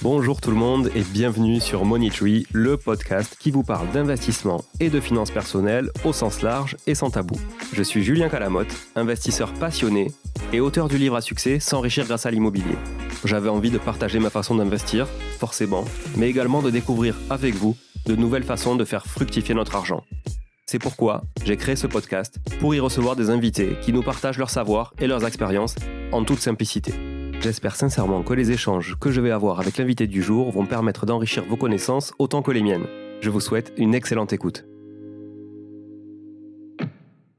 Bonjour tout le monde et bienvenue sur Money Tree, le podcast qui vous parle d'investissement et de finances personnelles au sens large et sans tabou. Je suis Julien Calamotte, investisseur passionné et auteur du livre à succès S'enrichir grâce à l'immobilier. J'avais envie de partager ma façon d'investir, forcément, mais également de découvrir avec vous de nouvelles façons de faire fructifier notre argent. C'est pourquoi j'ai créé ce podcast pour y recevoir des invités qui nous partagent leur savoir et leurs expériences en toute simplicité. J'espère sincèrement que les échanges que je vais avoir avec l'invité du jour vont permettre d'enrichir vos connaissances autant que les miennes. Je vous souhaite une excellente écoute.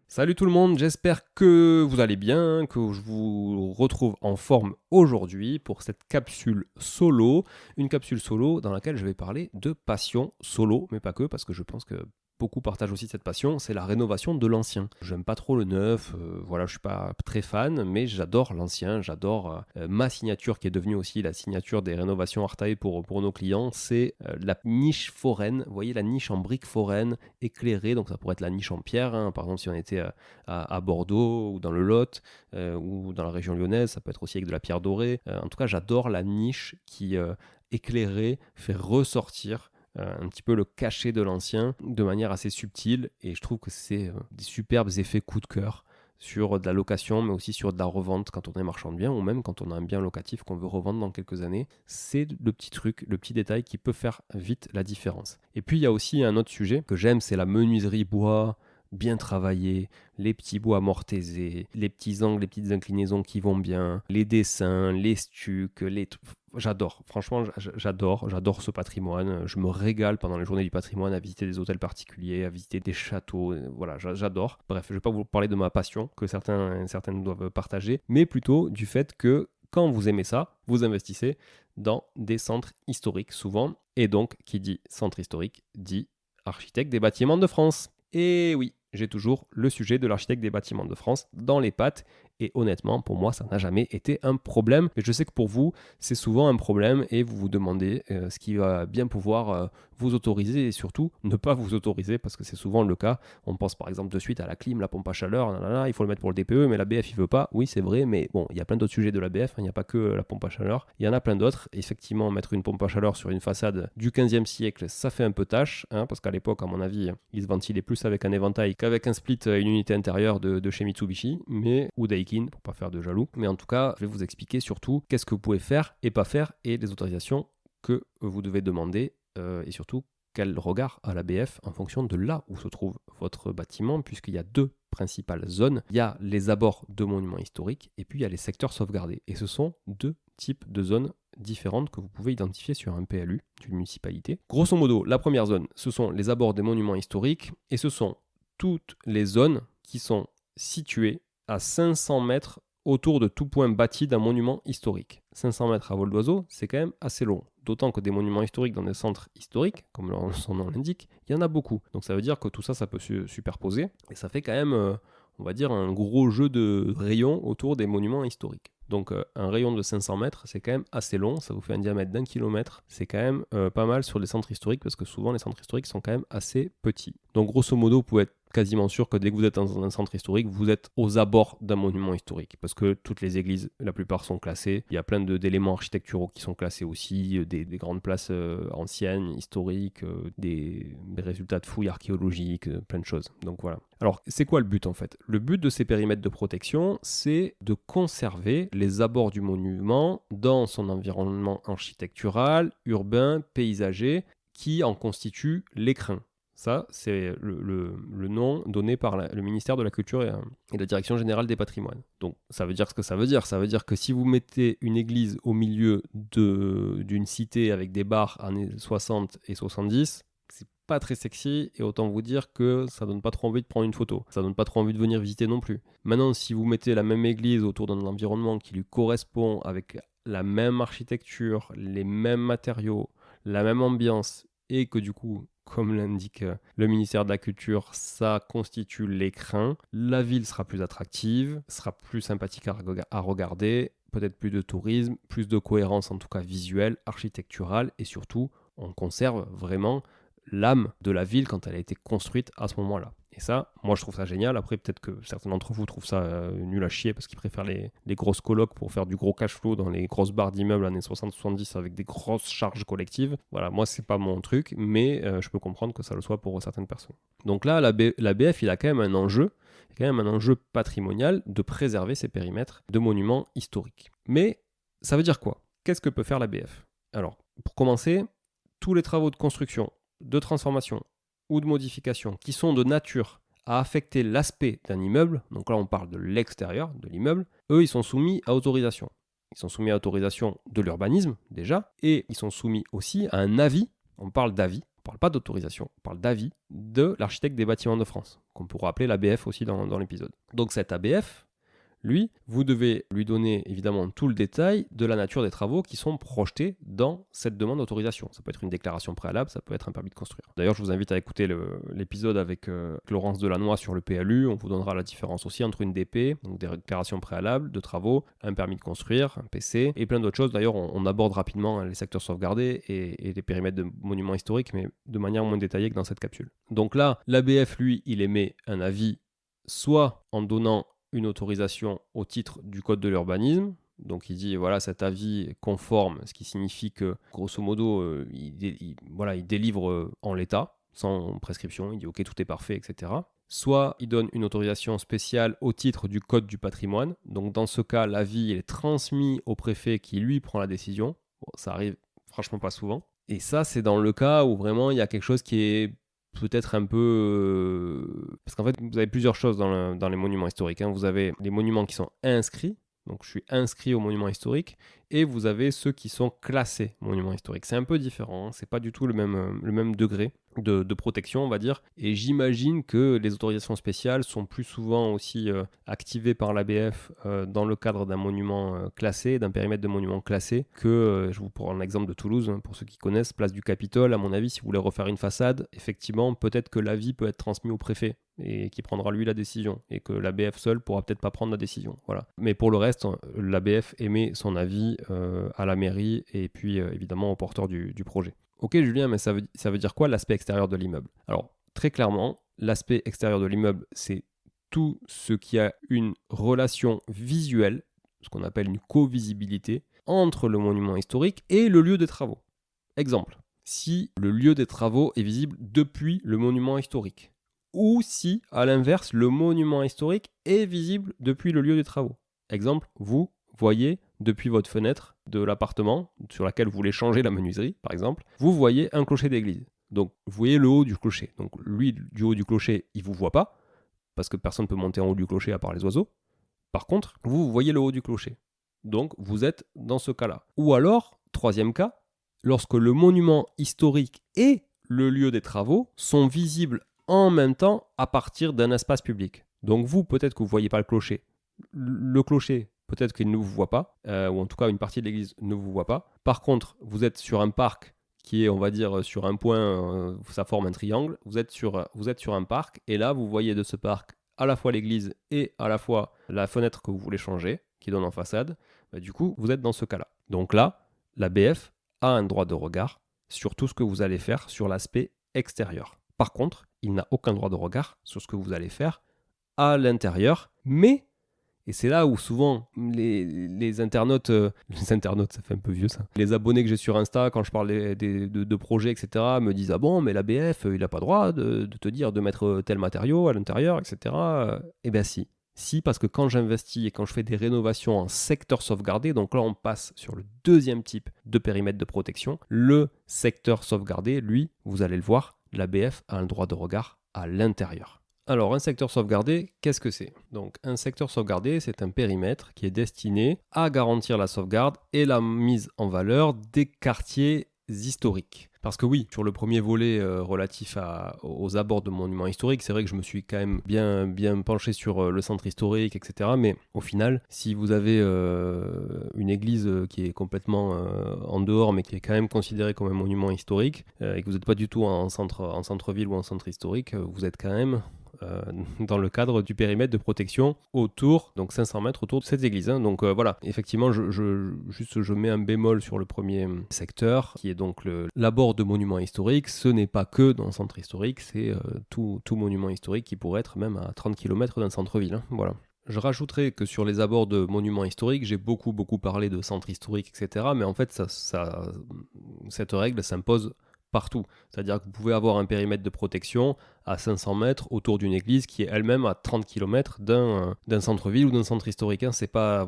Salut tout le monde, j'espère que vous allez bien, que je vous retrouve en forme aujourd'hui pour cette capsule solo. Une capsule solo dans laquelle je vais parler de passion solo, mais pas que, parce que je pense que beaucoup partagent aussi cette passion, c'est la rénovation de l'ancien. J'aime pas trop le neuf, je suis pas très fan, mais j'adore l'ancien, j'adore ma signature qui est devenue aussi la signature des rénovations Artae pour nos clients, c'est la niche foraine, vous voyez la niche en briques foraines éclairée, donc ça pourrait être la niche en pierre, par exemple si on était à Bordeaux ou dans le Lot ou dans la région lyonnaise, ça peut être aussi avec de la pierre dorée. En tout cas, j'adore la niche qui éclairée fait ressortir un petit peu le cachet de l'ancien de manière assez subtile, et je trouve que c'est des superbes effets coup de cœur sur de la location mais aussi sur de la revente quand on est marchand de biens ou même quand on a un bien locatif qu'on veut revendre dans quelques années. C'est le petit truc, le petit détail qui peut faire vite la différence. Et puis il y a aussi un autre sujet que j'aime, c'est la menuiserie bois bien travaillé, les petits bois mortaisés, les petits angles, les petites inclinaisons qui vont bien, les dessins, les stucs, j'adore, franchement j'adore ce patrimoine, je me régale pendant les journées du patrimoine à visiter des hôtels particuliers, à visiter des châteaux, voilà, j'adore. Bref, je ne vais pas vous parler de ma passion que certaines doivent partager, mais plutôt du fait que quand vous aimez ça, vous investissez dans des centres historiques souvent, et donc qui dit centre historique dit architecte des bâtiments de France. Et oui, j'ai toujours le sujet de l'architecte des bâtiments de France dans les pattes. Et honnêtement, pour moi, ça n'a jamais été un problème. Mais je sais que pour vous, c'est souvent un problème et vous vous demandez ce qui va bien pouvoir vous autoriser et surtout ne pas vous autoriser parce que c'est souvent le cas. On pense par exemple de suite à la clim, la pompe à chaleur, il faut le mettre pour le DPE, mais la BF il veut pas. Oui, c'est vrai, mais bon, il y a plein d'autres sujets de la BF, il n'y a pas que la pompe à chaleur. Il y en a plein d'autres. Effectivement, mettre une pompe à chaleur sur une façade du 15e siècle, ça fait un peu tâche, parce qu'à l'époque, à mon avis, ils se ventilaient plus avec un éventail qu'avec un split, une unité intérieure de chez Mitsubishi, ou Daikin, pour pas faire de jaloux. Mais en tout cas, je vais vous expliquer surtout qu'est-ce que vous pouvez faire et pas faire et les autorisations que vous devez demander et surtout quel regard à la BF en fonction de là où se trouve votre bâtiment, puisqu'il y a deux principales zones. Il y a les abords de monuments historiques et puis il y a les secteurs sauvegardés. Et ce sont deux types de zones différentes que vous pouvez identifier sur un PLU d'une municipalité. Grosso modo, la première zone, ce sont les abords des monuments historiques et ce sont toutes les zones qui sont situées à 500 mètres autour de tout point bâti d'un monument historique. 500 mètres à vol d'oiseau, c'est quand même assez long. D'autant que des monuments historiques dans des centres historiques, comme son nom l'indique, il y en a beaucoup. Donc ça veut dire que tout ça, ça peut se superposer. Et ça fait quand même, on va dire, un gros jeu de rayons autour des monuments historiques. Donc un rayon de 500 mètres, c'est quand même assez long, ça vous fait un diamètre d'1 kilomètre. C'est quand même pas mal sur les centres historiques, parce que souvent les centres historiques sont quand même assez petits. Donc grosso modo, vous pouvez être quasiment sûr que dès que vous êtes dans un centre historique, vous êtes aux abords d'un monument historique, parce que toutes les églises, la plupart sont classées. Il y a plein d'éléments architecturaux qui sont classés aussi, des grandes places anciennes, historiques, des résultats de fouilles archéologiques, plein de choses. Donc voilà. Alors, c'est quoi le but en fait ? Le but de ces périmètres de protection, c'est de conserver les abords du monument dans son environnement architectural, urbain, paysager, qui en constitue l'écrin. Ça, c'est le nom donné par le ministère de la Culture et la Direction Générale des Patrimoines. Donc, ça veut dire ce que ça veut dire. Ça veut dire que si vous mettez une église au milieu d'une cité avec des bars années 60 et 70, c'est pas très sexy et autant vous dire que ça donne pas trop envie de prendre une photo. Ça donne pas trop envie de venir visiter non plus. Maintenant, si vous mettez la même église autour d'un environnement qui lui correspond avec la même architecture, les mêmes matériaux, la même ambiance et que du coup, comme l'indique le ministère de la Culture, ça constitue l'écrin. La ville sera plus attractive, sera plus sympathique à regarder, peut-être plus de tourisme, plus de cohérence en tout cas visuelle, architecturale et surtout, on conserve vraiment l'âme de la ville quand elle a été construite à ce moment-là. Et ça, moi je trouve ça génial. Après, peut-être que certains d'entre vous trouvent ça nul à chier parce qu'ils préfèrent les grosses colocs pour faire du gros cash flow dans les grosses barres d'immeubles années 60-70 avec des grosses charges collectives. Voilà, moi c'est pas mon truc, mais je peux comprendre que ça le soit pour certaines personnes. Donc là, l'ABF, il a quand même un enjeu, patrimonial de préserver ces périmètres de monuments historiques. Mais ça veut dire quoi? Qu'est-ce que peut faire l'ABF? Alors, pour commencer, tous les travaux de construction, de transformation ou de modification qui sont de nature à affecter l'aspect d'un immeuble, donc là on parle de l'extérieur de l'immeuble, eux ils sont soumis à autorisation. Ils sont soumis à autorisation de l'urbanisme déjà, et ils sont soumis aussi à un avis, on parle d'avis, on ne parle pas d'autorisation, on parle d'avis de l'architecte des bâtiments de France, qu'on pourra appeler l'ABF aussi dans l'épisode. Donc cet ABF, lui, vous devez lui donner évidemment tout le détail de la nature des travaux qui sont projetés dans cette demande d'autorisation. Ça peut être une déclaration préalable, ça peut être un permis de construire. D'ailleurs, je vous invite à écouter l'épisode avec Laurence Delannoy sur le PLU. On vous donnera la différence aussi entre une DP, donc des déclarations préalables de travaux, un permis de construire, un PC et plein d'autres choses. D'ailleurs, on aborde rapidement les secteurs sauvegardés et les périmètres de monuments historiques, mais de manière moins détaillée que dans cette capsule. Donc là, l'ABF, lui, il émet un avis soit en donnant une autorisation au titre du code de l'urbanisme. Donc il dit, voilà, cet avis est conforme, ce qui signifie que, grosso modo, il délivre en l'état, sans prescription, il dit, ok, tout est parfait, etc. Soit il donne une autorisation spéciale au titre du code du patrimoine. Donc dans ce cas, l'avis est transmis au préfet qui, lui, prend la décision. Bon, ça arrive franchement pas souvent. Et ça, c'est dans le cas où vraiment il y a quelque chose qui est peut-être un peu... Parce qu'en fait, vous avez plusieurs choses dans les monuments historiques. Vous avez les monuments qui sont inscrits, donc je suis inscrit au monument historique, et vous avez ceux qui sont classés monuments historiques. C'est un peu différent, c'est pas du tout le même degré de protection, on va dire. Et j'imagine que les autorisations spéciales sont plus souvent aussi activées par l'ABF dans le cadre d'un monument classé, d'un périmètre de monument classé, que, je vous prends l'exemple de Toulouse, pour ceux qui connaissent, place du Capitole, à mon avis, si vous voulez refaire une façade, effectivement, peut-être que l'avis peut être transmis au préfet, et qui prendra lui la décision, et que l'ABF seul pourra peut-être pas prendre la décision. Voilà. Mais pour le reste, l'ABF émet son avis à la mairie, et puis évidemment au porteur du projet. Ok Julien, mais ça veut dire quoi l'aspect extérieur de l'immeuble? Alors, très clairement, l'aspect extérieur de l'immeuble, c'est tout ce qui a une relation visuelle, ce qu'on appelle une co-visibilité, entre le monument historique et le lieu des travaux. Exemple, si le lieu des travaux est visible depuis le monument historique, ou si, à l'inverse, le monument historique est visible depuis le lieu des travaux. Exemple, vous voyez depuis votre fenêtre de l'appartement sur laquelle vous voulez changer la menuiserie, par exemple, vous voyez un clocher d'église. Donc, vous voyez le haut du clocher. Donc, lui, du haut du clocher, il ne vous voit pas, parce que personne ne peut monter en haut du clocher à part les oiseaux. Par contre, vous voyez le haut du clocher. Donc, vous êtes dans ce cas-là. Ou alors, troisième cas, lorsque le monument historique et le lieu des travaux sont visibles en même temps à partir d'un espace public. Donc, vous, peut-être que vous ne voyez pas le clocher. Le clocher, peut-être qu'il ne vous voit pas, ou en tout cas une partie de l'église ne vous voit pas. Par contre, vous êtes sur un parc qui est, on va dire, sur un point, ça forme un triangle. Vous êtes sur un parc, et là, vous voyez de ce parc à la fois l'église et à la fois la fenêtre que vous voulez changer, qui donne en façade. Du coup, vous êtes dans ce cas-là. Donc là, l'ABF a un droit de regard sur tout ce que vous allez faire sur l'aspect extérieur. Par contre, il n'a aucun droit de regard sur ce que vous allez faire à l'intérieur, mais... Et c'est là où souvent les internautes, ça fait un peu vieux ça, les abonnés que j'ai sur Insta, quand je parle de projets, etc., me disent « Ah bon, mais l'ABF, il n'a pas droit de te dire de mettre tel matériau à l'intérieur, etc. » Eh bien si. Si, parce que quand j'investis et quand je fais des rénovations en secteur sauvegardé, donc là on passe sur le deuxième type de périmètre de protection, le secteur sauvegardé, lui, vous allez le voir, l'ABF a un droit de regard à l'intérieur. Alors, un secteur sauvegardé, qu'est-ce que c'est? Donc, un secteur sauvegardé, c'est un périmètre qui est destiné à garantir la sauvegarde et la mise en valeur des quartiers historiques. Parce que oui, sur le premier volet relatif aux abords de monuments historiques, c'est vrai que je me suis quand même bien penché sur le centre historique, etc. Mais au final, si vous avez une église qui est complètement en dehors, mais qui est quand même considérée comme un monument historique, et que vous n'êtes pas du tout en centre-ville ou en centre historique, vous êtes quand même dans le cadre du périmètre de protection autour, donc 500 mètres autour de cette église. Hein. Donc voilà, effectivement, je mets un bémol sur le premier secteur, qui est donc l'abord de monuments historiques. Ce n'est pas que dans le centre historique, c'est tout monument historique qui pourrait être même à 30 km d'un centre-ville. Hein. Voilà. Je rajouterai que sur les abords de monuments historiques, j'ai beaucoup parlé de centres historiques, etc. Mais en fait, cette règle s'impose partout. C'est-à-dire que vous pouvez avoir un périmètre de protection à 500 mètres autour d'une église qui est elle-même à 30 km d'un centre-ville ou d'un centre historique. Hein. C'est pas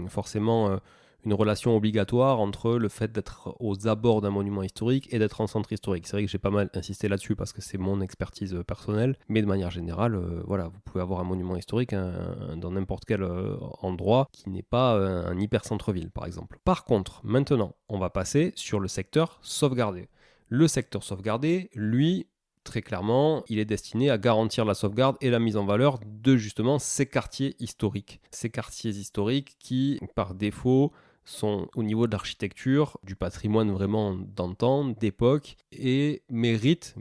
forcément une relation obligatoire entre le fait d'être aux abords d'un monument historique et d'être en centre historique. C'est vrai que j'ai pas mal insisté là-dessus parce que c'est mon expertise personnelle, mais de manière générale, vous pouvez avoir un monument historique dans n'importe quel endroit qui n'est pas un hyper centre-ville, par exemple. Par contre, maintenant, on va passer sur le secteur sauvegardé. Le secteur sauvegardé, lui, très clairement, il est destiné à garantir la sauvegarde et la mise en valeur de justement ces quartiers historiques. Ces quartiers historiques qui, par défaut, sont au niveau de l'architecture, du patrimoine vraiment d'antan, d'époque, et méritent,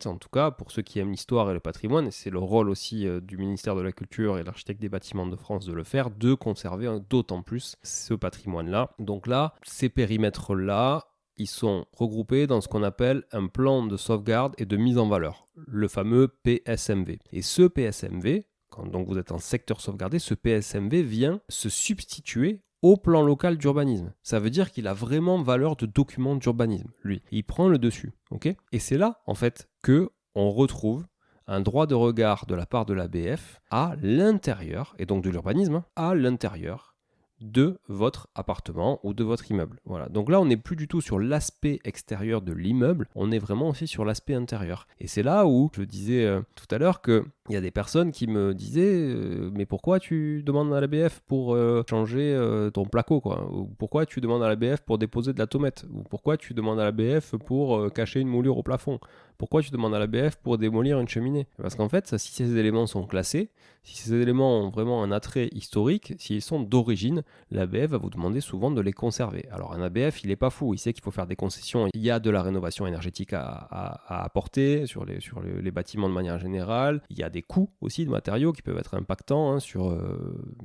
en tout cas pour ceux qui aiment l'histoire et le patrimoine, et c'est le rôle aussi du ministère de la Culture et de l'architecte des bâtiments de France de le faire, de conserver d'autant plus ce patrimoine-là. Donc là, ces périmètres-là, ils sont regroupés dans ce qu'on appelle un plan de sauvegarde et de mise en valeur, le fameux PSMV. Et ce PSMV, quand donc vous êtes en secteur sauvegardé, ce PSMV vient se substituer au plan local d'urbanisme. Ça veut dire qu'il a vraiment valeur de document d'urbanisme, lui. Il prend le dessus, ok ? Et c'est là, en fait, que on retrouve un droit de regard de la part de l'ABF à l'intérieur, et donc de l'urbanisme, à l'intérieur de votre appartement ou de votre immeuble. Voilà. Donc là, on n'est plus du tout sur l'aspect extérieur de l'immeuble, on est vraiment aussi sur l'aspect intérieur. Et c'est là où je disais tout à l'heure qu'il y a des personnes qui me disaient mais pourquoi tu demandes à l'ABF pour changer ton placo, quoi ? Ou pourquoi tu demandes à l'ABF pour déposer de la tomate ? Ou pourquoi tu demandes à l'ABF pour cacher une moulure au plafond ? Pourquoi tu demandes à l'ABF pour démolir une cheminée ? Parce qu'en fait, si ces éléments sont classés, si ces éléments ont vraiment un attrait historique, s'ils sont d'origine, l'ABF va vous demander souvent de les conserver. Alors un ABF, il n'est pas fou, il sait qu'il faut faire des concessions. Il y a de la rénovation énergétique à apporter sur les bâtiments de manière générale. Il y a des coûts aussi de matériaux qui peuvent être impactants sur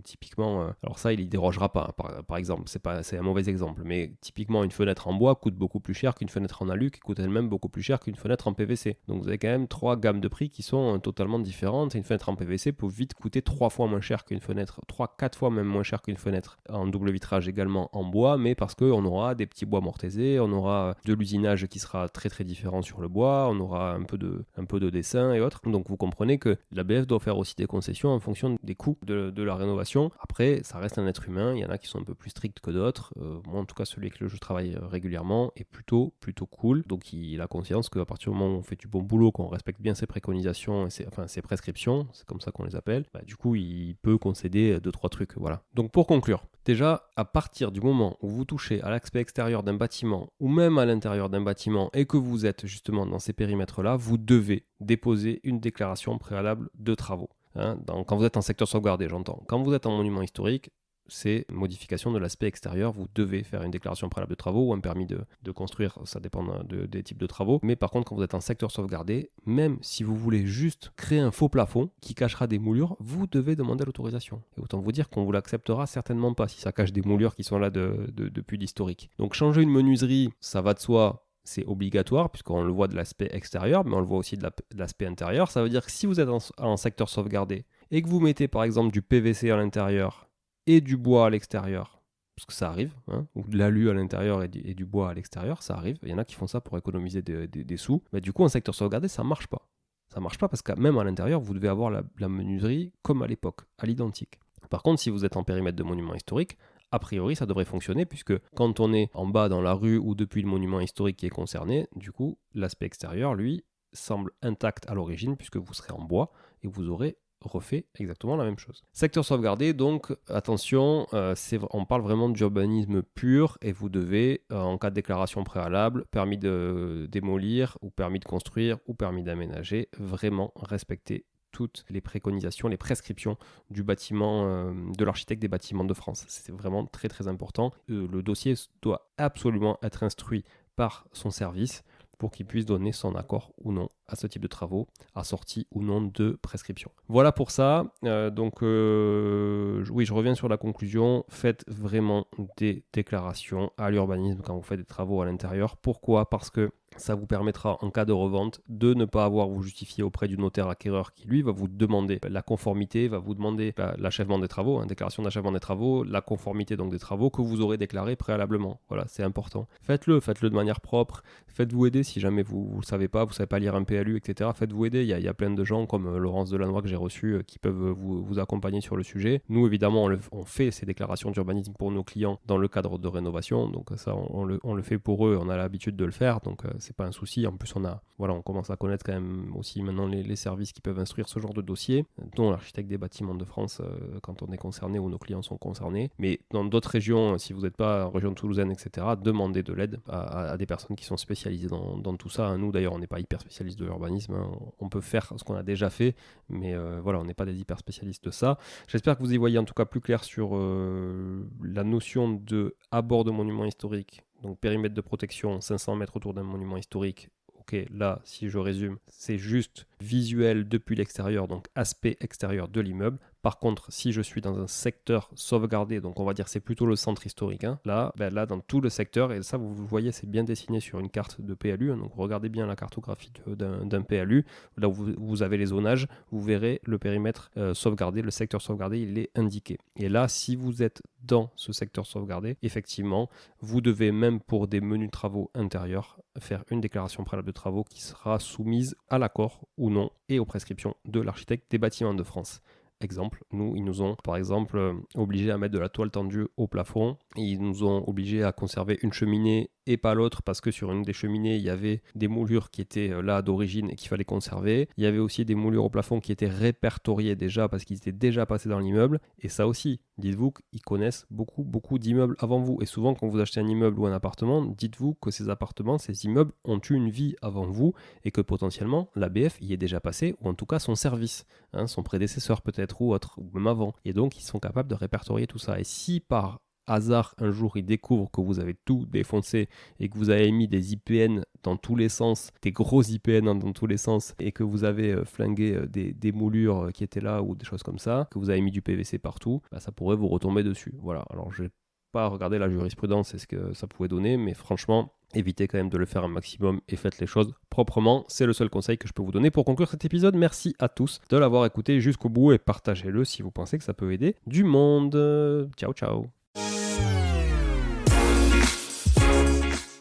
typiquement. Alors ça, il y dérogera pas. Par exemple, c'est un mauvais exemple, mais typiquement une fenêtre en bois coûte beaucoup plus cher qu'une fenêtre en alu, qui coûte elle-même beaucoup plus cher qu'une fenêtre en PVC. Donc vous avez quand même 3 gammes de prix qui sont totalement différentes. Et une fenêtre en PVC peut vite coûter 3 fois moins cher qu'une fenêtre, 3-4 fois même moins cher qu'une fenêtre en double vitrage également en bois, mais parce qu'on aura des petits bois mortaisés, on aura de l'usinage qui sera très très différent sur le bois, on aura un peu de dessin et autres. Donc vous comprenez que l'ABF doit faire aussi des concessions en fonction des coûts de la rénovation. Après, ça reste un être humain, il y en a qui sont un peu plus stricts que d'autres. Moi en tout cas, celui avec lequel je travaille régulièrement est plutôt cool. Donc il a conscience qu'à partir du moment où on fait du bon boulot, qu'on respecte bien ses préconisations et ses prescriptions, c'est comme ça qu'on les appelle, du coup il peut concéder 2-3 trucs. Voilà. Donc pour conclure, déjà, à partir du moment où vous touchez à l'aspect extérieur d'un bâtiment ou même à l'intérieur d'un bâtiment et que vous êtes justement dans ces périmètres-là, vous devez déposer une déclaration préalable de travaux. Quand vous êtes en secteur sauvegardé, j'entends. Quand vous êtes en monument historique, c'est modification de l'aspect extérieur. Vous devez faire une déclaration préalable de travaux ou un permis de construire, ça dépend des types de travaux. Mais par contre, quand vous êtes en secteur sauvegardé, même si vous voulez juste créer un faux plafond qui cachera des moulures, vous devez demander l'autorisation. Et autant vous dire qu'on vous l'acceptera certainement pas si ça cache des moulures qui sont là depuis l'historique. Donc changer une menuiserie, ça va de soi. C'est obligatoire puisqu'on le voit de l'aspect extérieur, mais on le voit aussi de l'aspect intérieur. Ça veut dire que si vous êtes en secteur sauvegardé et que vous mettez par exemple du PVC à l'intérieur et du bois à l'extérieur, parce que ça arrive, ou de l'alu à l'intérieur et du bois à l'extérieur, ça arrive. Il y en a qui font ça pour économiser des sous. Mais du coup, en secteur sauvegardé, ça marche pas. Ça marche pas parce que même à l'intérieur, vous devez avoir la menuiserie comme à l'époque, à l'identique. Par contre, si vous êtes en périmètre de monument historique, a priori, ça devrait fonctionner puisque quand on est en bas dans la rue ou depuis le monument historique qui est concerné, du coup, l'aspect extérieur, lui, semble intact à l'origine puisque vous serez en bois et vous aurez refait exactement la même chose. Secteur sauvegardé, donc attention, on parle vraiment d'urbanisme pur et vous devez, en cas de déclaration préalable, permis de démolir ou permis de construire ou permis d'aménager, vraiment respecter toutes les préconisations, les prescriptions du bâtiment, de l'architecte des bâtiments de France. C'est vraiment très très important. Le dossier doit absolument être instruit par son service pour qu'il puisse donner son accord ou non à ce type de travaux, assorti ou non de prescription. Voilà pour ça. Oui, je reviens sur la conclusion. Faites vraiment des déclarations à l'urbanisme quand vous faites des travaux à l'intérieur. Pourquoi ? Parce que ça vous permettra, en cas de revente, de ne pas avoir à vous justifier auprès du notaire acquéreur qui, lui, va vous demander la conformité, va vous demander l'achèvement des travaux, déclaration d'achèvement des travaux, la conformité donc des travaux que vous aurez déclarés préalablement. Voilà, c'est important. Faites-le de manière propre. Faites-vous aider si jamais vous ne savez pas lire un PLU, etc. Faites-vous aider. Il y a plein de gens comme Laurence Delannoy que j'ai reçu qui peuvent vous accompagner sur le sujet. Nous, évidemment, on fait ces déclarations d'urbanisme pour nos clients dans le cadre de rénovation. Donc ça, on le fait pour eux. On a l'habitude de le faire. Donc c'est pas un souci. En plus, on commence à connaître quand même aussi maintenant les services qui peuvent instruire ce genre de dossier, dont l'architecte des bâtiments de France quand on est concerné ou nos clients sont concernés. Mais dans d'autres régions, si vous n'êtes pas en région toulousaine, etc., demandez de l'aide à des personnes qui sont spécialisées dans tout ça. Nous, d'ailleurs, on n'est pas hyper spécialistes de l'urbanisme. On peut faire ce qu'on a déjà fait, mais on n'est pas des hyper spécialistes de ça. J'espère que vous y voyez en tout cas plus clair sur la notion de abord de monument historique. Donc périmètre de protection, 500 mètres autour d'un monument historique. Ok, là, si je résume, c'est juste visuel depuis l'extérieur, donc aspect extérieur de l'immeuble. Par contre, si je suis dans un secteur sauvegardé, donc on va dire c'est plutôt le centre historique, là dans tout le secteur, et ça vous voyez c'est bien dessiné sur une carte de PLU, donc regardez bien la cartographie d'un PLU, là où vous avez les zonages, vous verrez le périmètre sauvegardé, le secteur sauvegardé, il est indiqué. Et là, si vous êtes dans ce secteur sauvegardé, effectivement, vous devez même pour des menus de travaux intérieurs faire une déclaration préalable de travaux qui sera soumise à l'accord ou non et aux prescriptions de l'architecte des bâtiments de France. Exemple, ils nous ont par exemple obligés à mettre de la toile tendue au plafond, et ils nous ont obligés à conserver une cheminée et pas l'autre parce que sur une des cheminées il y avait des moulures qui étaient là d'origine et qu'il fallait conserver. Il y avait aussi des moulures au plafond qui étaient répertoriées déjà parce qu'ils étaient déjà passés dans l'immeuble, et ça aussi, dites-vous qu'ils connaissent beaucoup d'immeubles avant vous, et souvent quand vous achetez un immeuble ou un appartement, dites-vous que ces appartements, ces immeubles ont eu une vie avant vous et que potentiellement l'ABF y est déjà passé, ou en tout cas son service, son prédécesseur peut-être ou autre, ou même avant, et donc ils sont capables de répertorier tout ça. Et si par hasard, un jour, ils découvrent que vous avez tout défoncé et que vous avez mis des IPN dans tous les sens, des gros IPN dans tous les sens, et que vous avez flingué des moulures qui étaient là ou des choses comme ça, que vous avez mis du PVC partout, ça pourrait vous retomber dessus. Voilà, alors je n'ai pas regardé la jurisprudence et ce que ça pouvait donner, mais franchement, évitez quand même de le faire un maximum et faites les choses proprement. C'est le seul conseil que je peux vous donner pour conclure cet épisode. Merci à tous de l'avoir écouté jusqu'au bout et partagez-le si vous pensez que ça peut aider du monde. Ciao, ciao.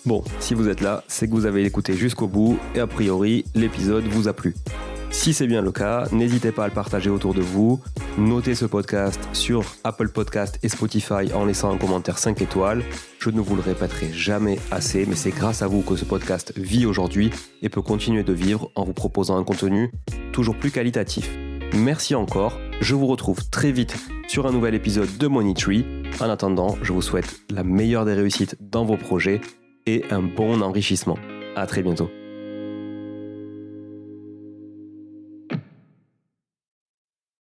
Bon, si vous êtes là, c'est que vous avez écouté jusqu'au bout et a priori, l'épisode vous a plu. Si c'est bien le cas, n'hésitez pas à le partager autour de vous. Notez ce podcast sur Apple Podcast et Spotify en laissant un commentaire 5 étoiles. Je ne vous le répéterai jamais assez, mais c'est grâce à vous que ce podcast vit aujourd'hui et peut continuer de vivre en vous proposant un contenu toujours plus qualitatif. Merci encore, je vous retrouve très vite sur un nouvel épisode de Money Tree. En attendant, je vous souhaite la meilleure des réussites dans vos projets et un bon enrichissement. À très bientôt.